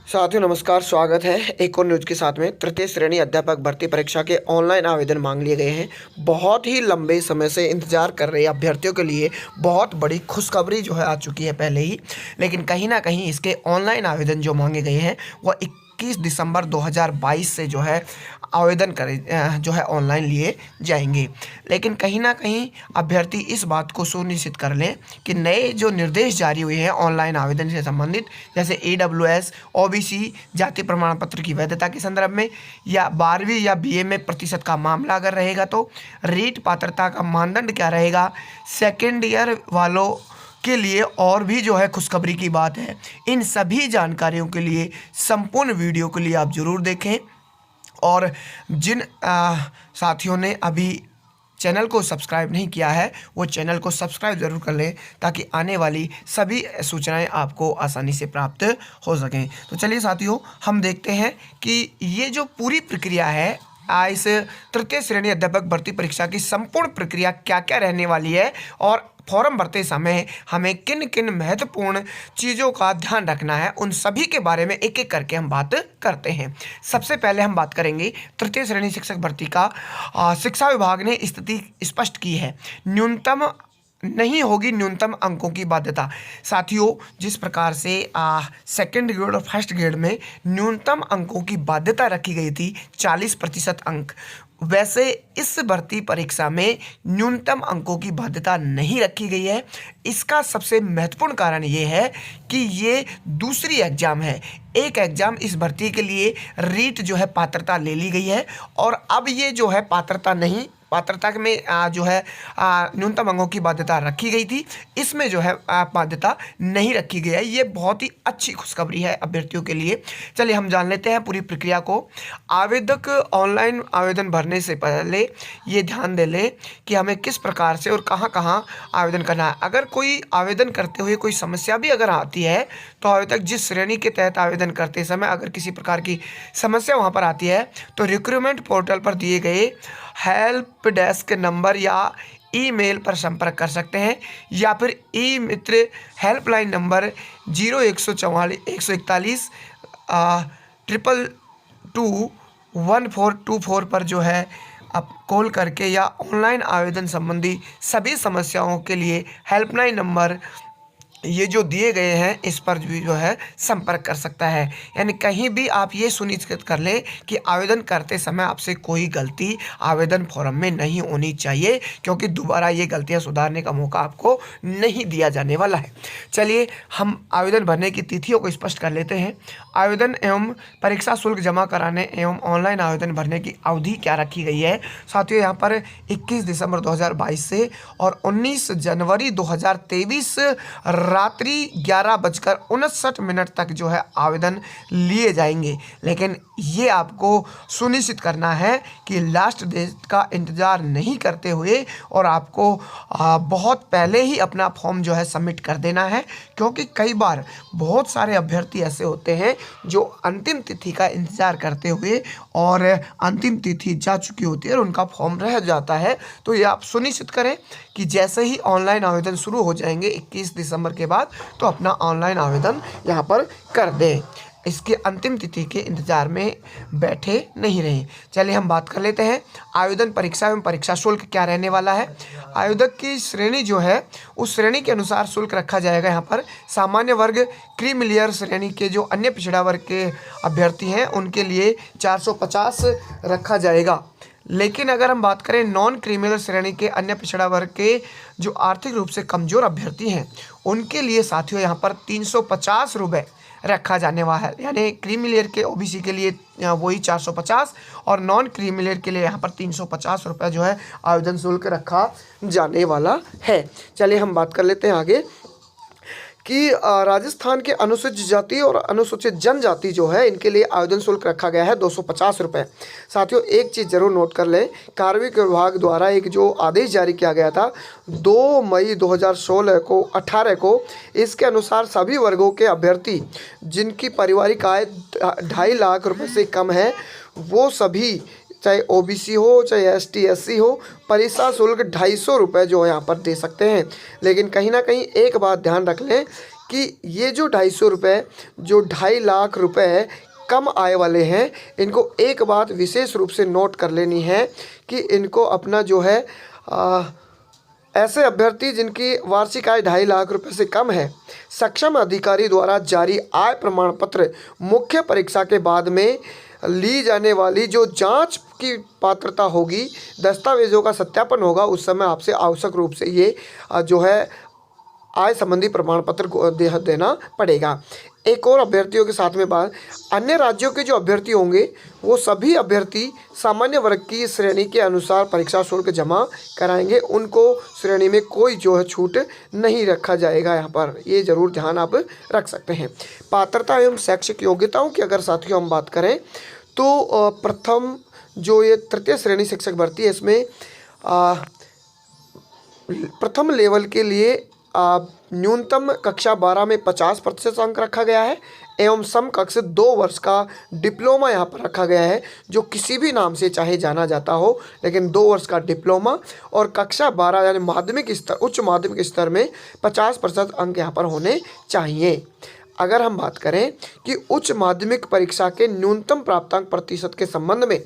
साथियों नमस्कार, स्वागत है एक और न्यूज़ के साथ में। तृतीय श्रेणी अध्यापक भर्ती परीक्षा के ऑनलाइन आवेदन मांग लिए गए हैं। बहुत ही लंबे समय से इंतजार कर रहे अभ्यर्थियों के लिए बहुत बड़ी खुशखबरी जो है आ चुकी है पहले ही। लेकिन कहीं ना कहीं इसके ऑनलाइन आवेदन जो मांगे गए हैं वह 21 दिसंबर 2022 से जो है आवेदन करें जो है ऑनलाइन लिए जाएंगे। लेकिन कहीं ना कहीं अभ्यर्थी इस बात को सुनिश्चित कर लें कि नए जो निर्देश जारी हुए हैं ऑनलाइन आवेदन से संबंधित, जैसे AWS, OBC, जाति प्रमाण पत्र की वैधता के संदर्भ में, या 12वीं या BA में प्रतिशत का मामला अगर रहेगा तो रीट पात्रता का मानदंड क्या रहेगा, सेकेंड ईयर वालों के लिए और भी जो है खुशखबरी की बात है। इन सभी जानकारियों के लिए संपूर्ण वीडियो के लिए आप ज़रूर देखें। और जिन साथियों ने अभी चैनल को सब्सक्राइब नहीं किया है वो चैनल को सब्सक्राइब ज़रूर कर लें ताकि आने वाली सभी सूचनाएं आपको आसानी से प्राप्त हो सकें। तो चलिए साथियों, हम देखते हैं कि ये जो पूरी प्रक्रिया है इस तृतीय श्रेणी अध्यापक भर्ती परीक्षा की संपूर्ण प्रक्रिया क्या क्या रहने वाली है और फॉर्म भरते समय हमें किन किन महत्वपूर्ण चीज़ों का ध्यान रखना है, उन सभी के बारे में एक एक करके हम बात करते हैं। सबसे पहले हम बात करेंगे तृतीय श्रेणी शिक्षक भर्ती का। शिक्षा विभाग ने स्थिति स्पष्ट की है, न्यूनतम नहीं होगी न्यूनतम अंकों की बाध्यता। साथियों, जिस प्रकार से सेकेंड ग्रेड और फर्स्ट ग्रेड में न्यूनतम अंकों की बाध्यता रखी गई थी 40% अंक, वैसे इस भर्ती परीक्षा में न्यूनतम अंकों की बाध्यता नहीं रखी गई है। इसका सबसे महत्वपूर्ण कारण ये है कि ये दूसरी एग्जाम है। एक एग्जाम इस भर्ती के लिए रीट जो है पात्रता ले ली गई है और अब ये जो है पात्रता में जो है न्यूनतम अंकों की बाध्यता रखी गई थी, इसमें जो है बाध्यता नहीं रखी गई है। ये बहुत ही अच्छी खुशखबरी है अभ्यर्थियों के लिए। चलिए हम जान लेते हैं पूरी प्रक्रिया को। आवेदक ऑनलाइन आवेदन भरने से पहले ये ध्यान दे लें कि हमें किस प्रकार से और कहाँ कहाँ आवेदन करना है। अगर कोई आवेदन करते हुए कोई समस्या भी अगर आती है तो आवेदक जिस श्रेणी के तहत आवेदन करते समय अगर किसी प्रकार की समस्या वहाँ पर आती है तो रिक्रूटमेंट पोर्टल पर दिए गए हेल्प डेस्क नंबर या ईमेल पर संपर्क कर सकते हैं, या फिर ई मित्र हेल्पलाइन नंबर 0141 222 1424 पर जो है आप कॉल करके या ऑनलाइन आवेदन संबंधी सभी समस्याओं के लिए हेल्पलाइन नंबर ये जो दिए गए हैं इस पर भी जो है संपर्क कर सकता है। यानी कहीं भी आप ये सुनिश्चित कर लें कि आवेदन करते समय आपसे कोई गलती आवेदन फॉर्म में नहीं होनी चाहिए, क्योंकि दोबारा ये गलतियां सुधारने का मौका आपको नहीं दिया जाने वाला है। चलिए हम आवेदन भरने की तिथियों को स्पष्ट कर लेते हैं। आवेदन एवं परीक्षा शुल्क जमा कराने एवं ऑनलाइन आवेदन भरने की अवधि क्या रखी गई है। साथियों, यहाँ पर 21 दिसंबर 2022 से और 19 जनवरी 2023 रात्रि 11:59 तक जो है आवेदन लिए जाएंगे। लेकिन ये आपको सुनिश्चित करना है कि लास्ट डेट का इंतज़ार नहीं करते हुए और आपको बहुत पहले ही अपना फॉर्म जो है सबमिट कर देना है, क्योंकि कई बार बहुत सारे अभ्यर्थी ऐसे होते हैं जो अंतिम तिथि का इंतज़ार करते हुए और अंतिम तिथि जा चुकी होती है और उनका फॉर्म रह जाता है। तो ये आप सुनिश्चित करें कि जैसे ही ऑनलाइन आवेदन शुरू हो जाएंगे 21 दिसंबर के बाद तो अपना ऑनलाइन आवेदन यहाँ पर कर दें, इसके अंतिम तिथि के इंतजार में बैठे नहीं रहें। चलिए हम बात कर लेते हैं आवेदन परीक्षा एवं परीक्षा शुल्क क्या रहने वाला है। आवेदक की श्रेणी जो है उस श्रेणी के अनुसार शुल्क रखा जाएगा। यहाँ पर सामान्य वर्ग क्रीमिलियर श्रेणी के जो अन्य पिछड़ा वर्ग के अभ्यर्थी हैं उनके लिए 450 रखा जाएगा। लेकिन अगर हम बात करें नॉन क्रीमिनल श्रेणी के अन्य पिछड़ा वर्ग के जो आर्थिक रूप से कमज़ोर अभ्यर्थी हैं उनके लिए साथियों यहाँ पर 350 रुपये रखा जाने वाला है। यानी क्रीमी लेयर के OBC के लिए वही 450 और नॉन क्रीमी लेयर के लिए यहाँ पर 350 रुपये जो है आवेदन शुल्क रखा जाने वाला है। चलिए हम बात कर लेते हैं आगे कि राजस्थान के अनुसूचित जाति और अनुसूचित जनजाति जो है इनके लिए आवेदन शुल्क रखा गया है 250 रुपये। साथियों, एक चीज़ ज़रूर नोट कर लें, कार्मिक विभाग द्वारा एक जो आदेश जारी किया गया था 2 मई 2018 को, इसके अनुसार सभी वर्गों के अभ्यर्थी जिनकी पारिवारिक आय 2.5 लाख रुपये से कम है वो सभी चाहे ओबीसी हो चाहे एसटी एससी हो, परीक्षा शुल्क 250 रुपये जो है यहाँ पर दे सकते हैं। लेकिन कहीं ना कहीं एक बात ध्यान रख लें कि ये जो 250 रुपये, जो 2.5 लाख रुपए कम आय वाले हैं, इनको एक बात विशेष रूप से नोट कर लेनी है कि इनको अपना जो है ऐसे अभ्यर्थी जिनकी वार्षिक आय 2.5 लाख रुपए से कम है, सक्षम अधिकारी द्वारा जारी आय प्रमाण पत्र, मुख्य परीक्षा के बाद में ली जाने वाली जो जांच की पात्रता होगी, दस्तावेजों का सत्यापन होगा, उस समय आपसे आवश्यक रूप से ये जो है आय संबंधी प्रमाण पत्र देना पड़ेगा। एक और अभ्यर्थियों के साथ में बात, अन्य राज्यों के जो अभ्यर्थी होंगे वो सभी अभ्यर्थी सामान्य वर्ग की श्रेणी के अनुसार परीक्षा शुल्क जमा कराएंगे, उनको श्रेणी में कोई जो है छूट नहीं रखा जाएगा। यहाँ पर ये ज़रूर ध्यान आप रख सकते हैं। पात्रता एवं शैक्षिक योग्यताओं की अगर साथियों हम बात करें तो प्रथम जो ये तृतीय श्रेणी शिक्षक भर्ती है, इसमें प्रथम लेवल के लिए न्यूनतम कक्षा 12 में 50% अंक रखा गया है एवं समकक्ष 2 वर्ष का डिप्लोमा यहाँ पर रखा गया है, जो किसी भी नाम से चाहे जाना जाता हो, लेकिन 2 वर्ष का डिप्लोमा और कक्षा 12 यानी माध्यमिक स्तर, उच्च माध्यमिक स्तर में 50% अंक यहाँ पर होने चाहिए। अगर हम बात करें कि उच्च माध्यमिक परीक्षा के न्यूनतम प्राप्तांक प्रतिशत के संबंध में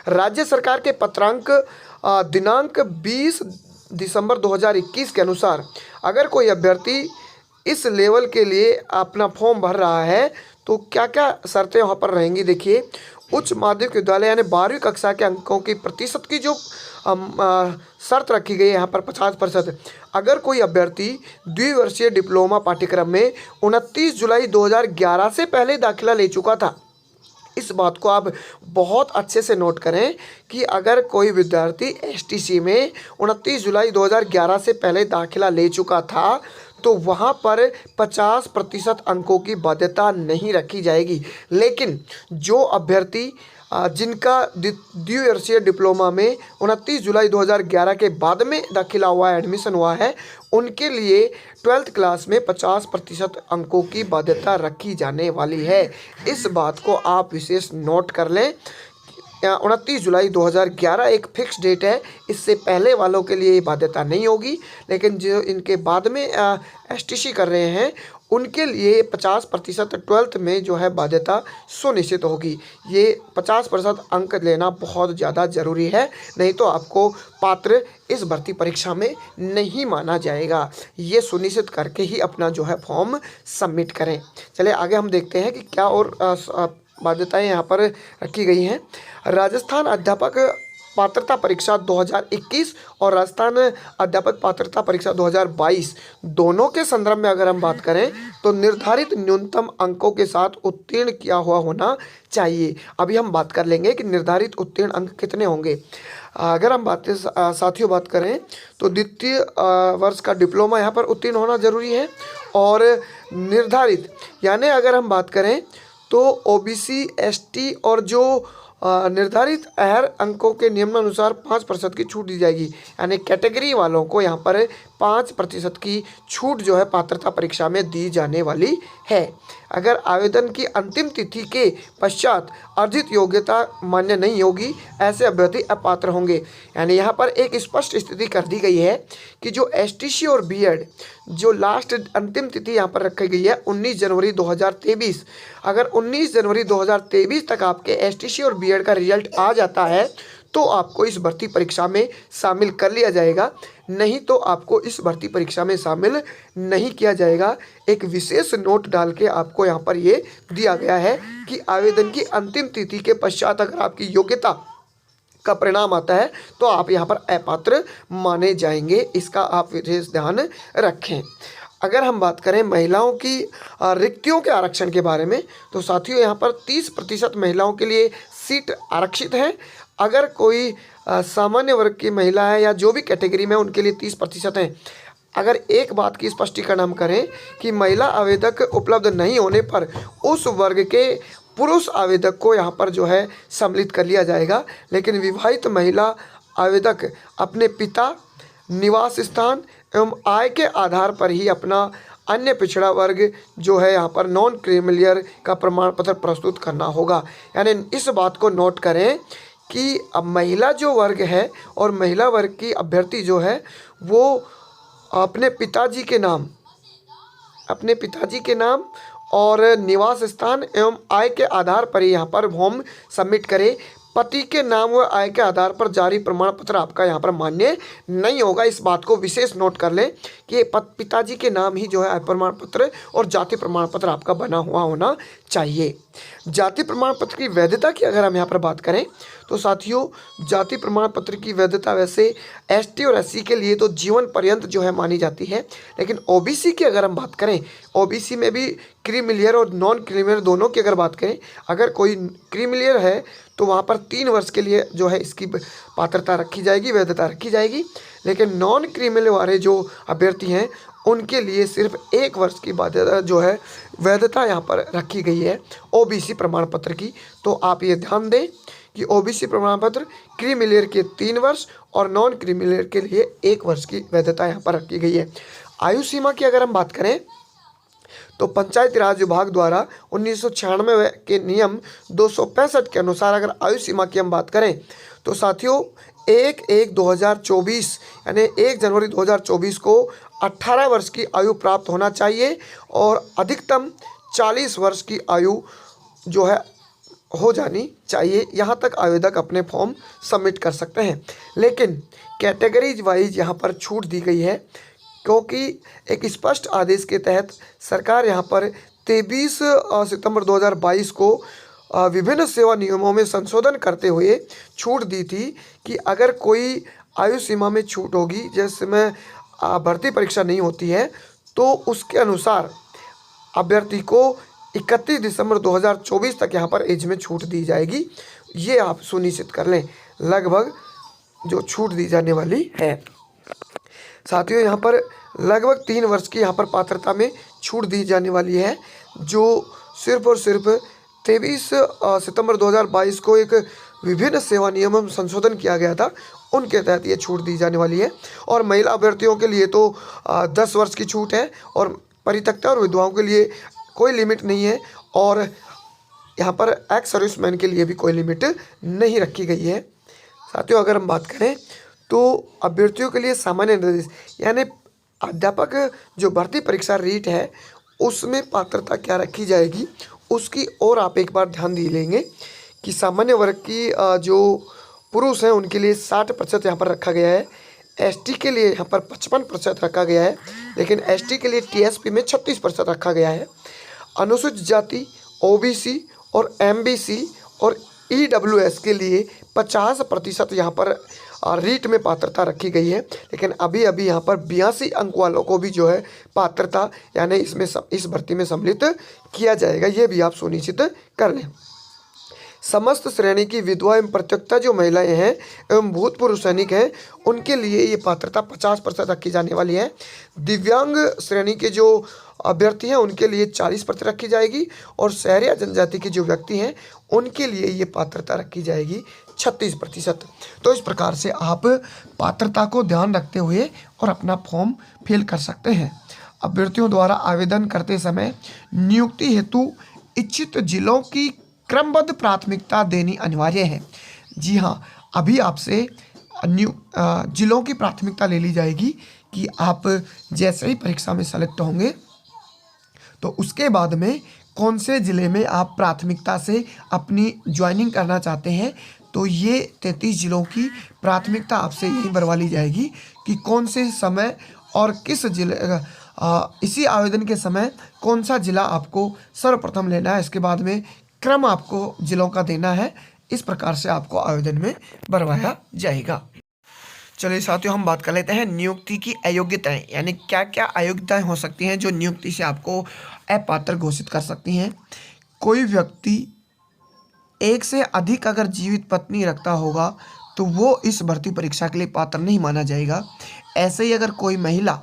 राज्य सरकार के पत्रांक दिनांक 20 दिसंबर 2021 के अनुसार अगर कोई अभ्यर्थी इस लेवल के लिए अपना फॉर्म भर रहा है तो क्या क्या शर्तें वहाँ पर रहेंगी। देखिए, उच्च माध्यमिक विद्यालय यानी 12वीं कक्षा के अंकों की प्रतिशत की जो शर्त रखी गई है यहाँ पर 50%। अगर कोई अभ्यर्थी द्विवर्षीय डिप्लोमा पाठ्यक्रम में 29 जुलाई 2011 से पहले दाखिला ले चुका था, इस बात को आप बहुत अच्छे से नोट करें कि अगर कोई विद्यार्थी एसटीसी में 29 जुलाई 2011 से पहले दाखिला ले चुका था तो वहाँ पर 50% अंकों की बाध्यता नहीं रखी जाएगी। लेकिन जो अभ्यर्थी जिनका द्विवर्षीय डिप्लोमा में 29 जुलाई 2011 के बाद में दाखिला हुआ है, एडमिशन हुआ है, उनके लिए 12th क्लास में 50% अंकों की बाध्यता रखी जाने वाली है। इस बात को आप विशेष नोट कर लें। 29 जुलाई 2011 एक फिक्स डेट है, इससे पहले वालों के लिए ये बाध्यता नहीं होगी, लेकिन जो इनके बाद में एसटीसी कर रहे हैं उनके लिए 50% 12th में जो है बाध्यता सुनिश्चित होगी। ये 50% अंक लेना बहुत ज़्यादा ज़रूरी है, नहीं तो आपको पात्र इस भर्ती परीक्षा में नहीं माना जाएगा। ये सुनिश्चित करके ही अपना जो है फॉर्म सबमिट करें। चलिए आगे हम देखते हैं कि क्या और बाध्यताएं यहाँ पर रखी गई हैं। राजस्थान अध्यापक पात्रता परीक्षा 2021 और राजस्थान अध्यापक पात्रता परीक्षा 2022 दोनों के संदर्भ में अगर हम बात करें तो निर्धारित न्यूनतम अंकों के साथ उत्तीर्ण किया हुआ होना चाहिए। अभी हम बात कर लेंगे कि निर्धारित उत्तीर्ण अंक कितने होंगे। अगर हम साथियों बात करें तो द्वितीय वर्ष का डिप्लोमा यहाँ पर उत्तीर्ण होना ज़रूरी है। और निर्धारित यानी अगर हम बात करें तो ओबीसी, एसटी और जो निर्धारित अहर अंकों के नियमानुसार 5% की छूट दी जाएगी, यानी कैटेगरी वालों को यहाँ पर 5% की छूट जो है पात्रता परीक्षा में दी जाने वाली है। अगर आवेदन की अंतिम तिथि के पश्चात अर्जित योग्यता मान्य नहीं होगी, ऐसे अभ्यर्थी अपात्र होंगे। यानी यहाँ पर एक स्पष्ट स्थिति कर दी गई है कि जो एसटीसी और बीएड जो लास्ट अंतिम तिथि यहाँ पर रखी गई है 19 जनवरी 2023, अगर 19 जनवरी 2023 तक आपके एसटीसी और बीएड का रिजल्ट आ जाता है तो आपको इस भर्ती परीक्षा में शामिल कर लिया जाएगा, नहीं तो आपको इस भर्ती परीक्षा में शामिल नहीं किया जाएगा। एक विशेष नोट डाल के आपको यहाँ पर ये दिया गया है कि आवेदन की अंतिम तिथि के पश्चात अगर आपकी योग्यता का परिणाम आता है तो आप यहाँ पर अपात्र माने जाएंगे। इसका आप विशेष ध्यान रखें। अगर हम बात करें महिलाओं की रिक्तियों के आरक्षण के बारे में तो साथियों यहाँ पर 30% महिलाओं के लिए सीट आरक्षित है। अगर कोई सामान्य वर्ग की महिला है या जो भी कैटेगरी में उनके लिए 30% है। अगर एक बात की स्पष्टीकरण हम करें कि महिला आवेदक उपलब्ध नहीं होने पर उस वर्ग के पुरुष आवेदक को यहाँ पर जो है सम्मिलित कर लिया जाएगा, लेकिन विवाहित महिला आवेदक अपने पिता, निवास स्थान एवं आय के आधार पर ही अपना अन्य पिछड़ा वर्ग जो है यहाँ पर नॉन क्रीमिलियर का प्रमाण पत्र प्रस्तुत करना होगा। यानी इस बात को नोट करें कि अब महिला जो वर्ग है और महिला वर्ग की अभ्यर्थी जो है वो अपने पिताजी के नाम और निवास स्थान एवं आय के आधार पर ही यहाँ पर फॉर्म सबमिट करें। पति के नाम व आय के आधार पर जारी प्रमाण पत्र आपका यहाँ पर मान्य नहीं होगा। इस बात को विशेष नोट कर लें कि पिताजी के नाम ही जो है आय प्रमाण पत्र और जाति प्रमाण पत्र आपका बना हुआ होना चाहिए। जाति प्रमाण पत्र की वैधता की अगर हम यहाँ पर बात करें तो साथियों, जाति प्रमाण पत्र की वैधता वैसे एसटी और एससी के लिए तो जीवन पर्यंत जो है मानी जाती है, लेकिन ओबीसी की अगर हम बात करें, ओबीसी में भी क्रीमिलियर और नॉन क्रीमिलियर दोनों की अगर बात करें, अगर कोई क्रीमिलियर है तो वहाँ पर 3 वर्ष के लिए जो है इसकी पात्रता रखी जाएगी, वैधता रखी जाएगी। लेकिन नॉन क्रीमिलियर वाले जो अभ्यर्थी हैं उनके लिए सिर्फ 1 वर्ष की बाध्यता जो है वैधता यहाँ पर रखी गई है ओबीसी प्रमाण पत्र की। तो आप ये ध्यान दें कि ओबीसी प्रमाण पत्र क्रीमिलियर के 3 वर्ष और नॉन क्रीमिलियर के लिए 1 वर्ष की वैधता यहाँ पर रखी गई है। आयु सीमा की अगर हम बात करें तो पंचायती राज विभाग द्वारा 1996 के नियम 265 के अनुसार अगर आयु सीमा की हम बात करें तो साथियों 1/1/2024 यानी 1 जनवरी 2024 को 18 वर्ष की आयु प्राप्त होना चाहिए और अधिकतम 40 वर्ष की आयु जो है हो जानी चाहिए। यहाँ तक आवेदक अपने फॉर्म सबमिट कर सकते हैं, लेकिन कैटेगरीज वाइज यहाँ पर छूट दी गई है क्योंकि एक स्पष्ट आदेश के तहत सरकार यहाँ पर 23 सितंबर 2022 को विभिन्न सेवा नियमों में संशोधन करते हुए छूट दी थी कि अगर कोई आयु सीमा में छूट होगी, जिस समय भर्ती परीक्षा नहीं होती है, तो उसके अनुसार अभ्यर्थी को 31 दिसंबर 2024 तक यहाँ पर एज में छूट दी जाएगी। ये आप सुनिश्चित कर लें लगभग जो छूट दी जाने वाली है। साथियों, यहाँ पर लगभग 3 वर्ष की यहाँ पर पात्रता में छूट दी जाने वाली है, जो सिर्फ और सिर्फ 23 सितंबर 2022 को एक विभिन्न सेवा नियमों में संशोधन किया गया था, उनके तहत ये छूट दी जाने वाली है। और महिला अभ्यर्थियों के लिए तो 10 वर्ष की छूट है और परित्यक्ता और विधवाओं के लिए कोई लिमिट नहीं है और यहाँ पर एक्स सर्विसमैन के लिए भी कोई लिमिट नहीं रखी गई है। साथियों, अगर हम बात करें तो अभ्यर्थियों के लिए सामान्य निर्देश यानी अध्यापक जो भर्ती परीक्षा रीट है उसमें पात्रता क्या रखी जाएगी उसकी और आप एक बार ध्यान दे लेंगे कि सामान्य वर्ग की जो पुरुष हैं उनके लिए 60% यहाँ पर रखा गया है, एसटी के लिए यहाँ पर 55% रखा गया है, लेकिन एसटी के लिए टीएसपी में 36% रखा गया है। अनुसूचित जाति, ओबीसी और एमबीसी और ईडब्ल्यूएस के लिए 50% यहाँ पर रीट में पात्रता रखी गई है, लेकिन अभी यहाँ पर 82 अंक वालों को भी जो है पात्रता यानी इसमें इस भर्ती में सम्मिलित किया जाएगा। ये भी आप सुनिश्चित कर लें। समस्त श्रेणी की विधवा एवं परित्यक्ता जो महिलाएं हैं एवं भूतपूर्व सैनिक हैं उनके लिए ये पात्रता 50% रखी जाने वाली है। दिव्यांग श्रेणी के जो अभ्यर्थी हैं उनके लिए 40% रखी जाएगी और शहरी जनजाति के जो व्यक्ति हैं उनके लिए ये पात्रता रखी जाएगी 36%। तो इस प्रकार से आप पात्रता को ध्यान रखते हुए और अपना फॉर्म फिल कर सकते हैं। अभ्यर्थियों द्वारा आवेदन करते समय नियुक्ति हेतु इच्छित जिलों की क्रमबद्ध प्राथमिकता देनी अनिवार्य है। जी हाँ, अभी आपसे जिलों की प्राथमिकता ले ली जाएगी कि आप जैसे ही परीक्षा में सेलेक्ट होंगे तो उसके बाद में कौन से ज़िले में आप प्राथमिकता से अपनी ज्वाइनिंग करना चाहते हैं। तो ये 33 जिलों की प्राथमिकता आपसे यही भरवा ली जाएगी कि कौन से समय और किस जिले इसी आवेदन के समय कौन सा ज़िला आपको सर्वप्रथम लेना है, इसके बाद में क्रम आपको जिलों का देना है। इस प्रकार से आपको आवेदन में भरवाया जाएगा। चलिए साथियों, हम बात कर लेते हैं नियुक्ति की अयोग्यताएं, यानी क्या क्या अयोग्यताएं हो सकती हैं जो नियुक्ति से आपको अपात्र घोषित कर सकती हैं। कोई व्यक्ति एक से अधिक अगर जीवित पत्नी रखता होगा तो वो इस भर्ती परीक्षा के लिए पात्र नहीं माना जाएगा। ऐसे ही अगर कोई महिला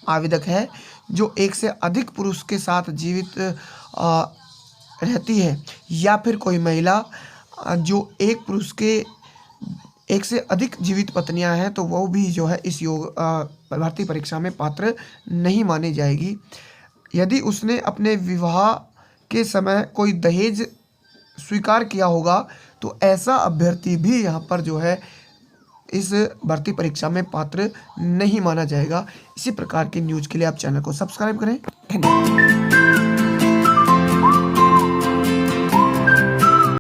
आवेदक है जो एक से अधिक पुरुष के साथ जीवित रहती है या फिर कोई महिला जो एक पुरुष के एक से अधिक जीवित पत्नियां हैं तो वो भी जो है इस भर्ती परीक्षा में पात्र नहीं मानी जाएगी। यदि उसने अपने विवाह के समय कोई दहेज स्वीकार किया होगा तो ऐसा अभ्यर्थी भी यहाँ पर जो है इस भर्ती परीक्षा में पात्र नहीं माना जाएगा। इसी प्रकार की न्यूज़ के लिए आप चैनल को सब्सक्राइब करें। धन्यवाद।